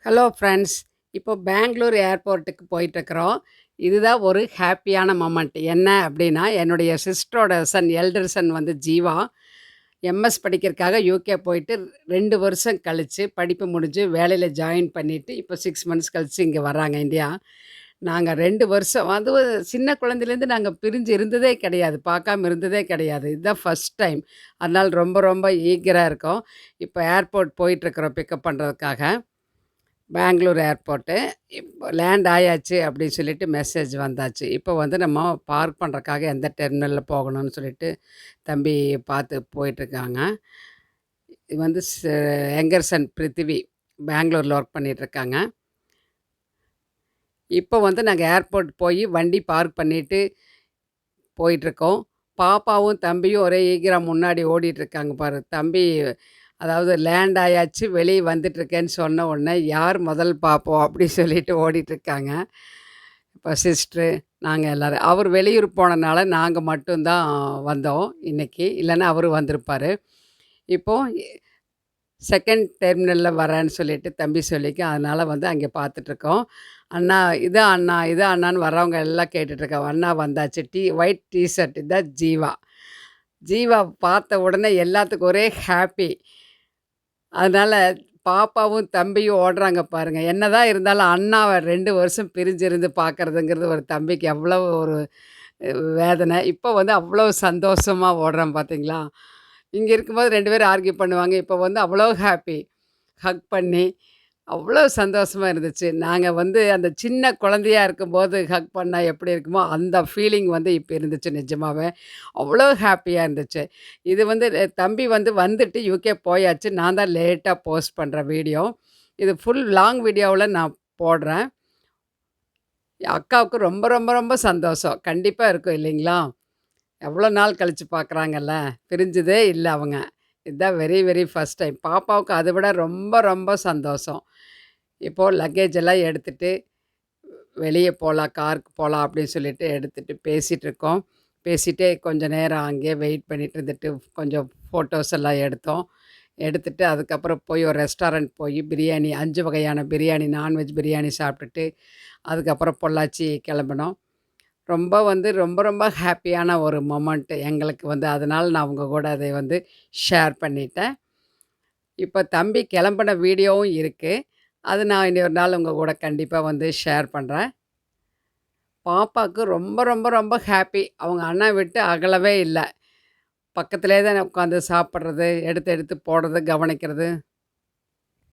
Hello friends. இப்போ பெங்களூர் ஏர்போர்ட்டுக்கு போயிட்டுருக்குறோம். இதுதான் ஒரு ஹேப்பியான மொமெண்ட். என்ன அப்படின்னா, என்னுடைய சிஸ்டரோட சன், எல்டர் சன் வந்து ஜீவா, எம்எஸ் படிக்கிறதுக்காக யூகே போயிட்டு 2 வருஷம் கழிச்சு, படிப்பு முடிஞ்சு வேலையில ஜாயின் பண்ணிட்டு, இப்போ 6 மந்த்ஸ் கழிச்சு இங்க வர்றாங்க இந்தியா. நாங்க 2 வருஷம் அதுவும் சின்ன குழந்தையிலேருந்து நாங்க பிரிஞ்சு இருந்ததே கிடையாது. பார்க்காம இருந்ததே கிடையாது. இதுதான் ஃபர்ஸ்ட் டைம். அதனால ரொம்ப ரொம்ப ஈகரா இருக்கோம். இப்போ ஏர்போர்ட் போயிட்டுருக்குறோம் பிக்கப் பண்ணுறதுக்காக. பெங்களூர் ஏர்போர்ட்டு. இப்போ லேண்ட் ஆயாச்சு அப்படின்னு சொல்லிட்டு மெசேஜ் வந்தாச்சு. இப்போ வந்து நம்ம பார்க் பண்ணுறக்காக எந்த டெர்மினல்ல போகணும்னு சொல்லிட்டு தம்பி பார்த்து போயிட்டுருக்காங்க. இது வந்து எங்கர்சன் பிரித்திவி பெங்களூர்ல ஒர்க் பண்ணிட்டுருக்காங்க. இப்போ வந்து நாங்க ஏர்போர்ட் போய் வண்டி பார்க் பண்ணிட்டு போயிட்டுருக்கோம். பாப்பாவும் தம்பியும் ஒரே ஈகரா முன்னாடி ஓடிட்டுருக்காங்க பாரு. தம்பி அதாவது லேண்ட் ஆயாச்சு, வெளிய வந்துட்டுருக்கேன்னு சொன்ன உடனே, யார் முதல் பார்ப்போம் அப்படி சொல்லிட்டு ஓடிட்டுருக்காங்க. இப்போ சிஸ்டரு, நாங்க எல்லாரும். அவர் வெளியூர் போனனால நாங்க மட்டும் தான் வந்தோம் இன்னைக்கு. இல்லன்னா அவரு வந்திருப்பாரு. இப்போ 2ண்ட் டெர்மினல்ல வரேன்னு சொல்லிட்டு தம்பி சொல்லிக்க, அதனால வந்து அங்கே பார்த்துட்ருக்கோம். அண்ணா, இதான் அண்ணா, இதான் அண்ணான்னு வர்றவங்க எல்லாம் கேட்டுட்ருக்காங்க. அண்ணா வந்தாச்சு. ஒயிட் டீ ஷர்ட் இதான் ஜீவா. ஜீவா பார்த்த உடனே எல்லாத்துக்கும் ஒரே ஹேப்பி. அதனால பாப்பாவும் தம்பியும் ஓடுறாங்க பாருங்க. என்னதான் இருந்தாலும் அண்ணாவ 2 வருஷம் பிரிஞ்சிருந்து பார்க்கறதுங்கிறது ஒரு தம்பிக்கு எவ்வளவு ஒரு வேதனை. இப்போ வந்து அவ்வளோ சந்தோஷமா ஓடுறான் பார்த்தீங்களா? இங்க இருக்கும்போது 2 பேரும் ஆர்க்யூ பண்ணுவாங்க. இப்போ வந்து அவ்வளோ ஹேப்பி. ஹக் பண்ணி அவ்வளோ சந்தோஷமா இருந்துச்சு. நாங்க வந்து அந்த சின்ன குழந்தையா இருக்கும்போது ஹக் பண்ணா எப்படி இருக்குமோ, அந்த ஃபீலிங் வந்து இப்ப இருந்துச்சு நிஜமாவே. அவ்வளோ ஹேப்பியா இருந்துச்சு. இது வந்து தம்பி வந்து வந்துட்டு யுகே போயாச்சு. நான் தான் லேட்டா போஸ்ட் பண்றேன் வீடியோ. இது ஃபுல் லாங் வீடியோவுல நான் போடுறேன். அக்காவுக்கு ரொம்ப ரொம்ப ரொம்ப சந்தோஷம். கண்டிப்பா இருக்கும் இல்லைங்களா? எவ்வளோ நாள் கழிச்சு பார்க்குறாங்கல்ல. பிரிஞ்சதே இல்ல அவங்க. இதுதான் வெரி வெரி ஃபர்ஸ்ட் டைம். பாப்பாவுக்கு அதை விட ரொம்ப ரொம்ப சந்தோஷம். இப்போ லக்கேஜ் எல்லாம் எடுத்துட்டு வெளிய போலாம், காருக்கு போலாம் அப்படின்னு சொல்லிட்டு எடுத்துட்டு பேசிட்டுருக்கோம். பேசிட்டே கொஞ்ச நேரம் அங்கேயே வெயிட் பண்ணிட்டு இருந்துட்டு கொஞ்சம் ஃபோட்டோஸ் எல்லாம் எடுத்தோம். எடுத்துட்டு அதுக்கப்புறம் போய் ஒரு ரெஸ்டாரண்ட் போய் பிரியாணி 5 வகையான பிரியாணி, நான்வெஜ் பிரியாணி சாப்பிட்டுட்டு, அதுக்கப்புறம் பொள்ளாச்சி கிளம்பினோம். ரொம்ப வந்து ரொம்ப ரொம்ப ஹேப்பியான ஒரு மொமெண்ட் எங்களுக்கு வந்து. அதனால நான் உங்க கூட அதை வந்து ஷேர் பண்ணிட்டேன். இப்ப தம்பி கிளம்புன வீடியோவும் இருக்கு. அது நான் இன்னொரு நாள் உங்க கூட கண்டிப்பா வந்து ஷேர் பண்றேன். பாப்பாக்கு ரொம்ப ரொம்ப ரொம்ப ஹேப்பி. அவங்க அண்ணா விட்டு அகலவே இல்ல. பக்கத்திலேயே தான் உட்காந்து சாப்பிடுறது, எடுத்து எடுத்து போடுறது, கவனிக்கிறது.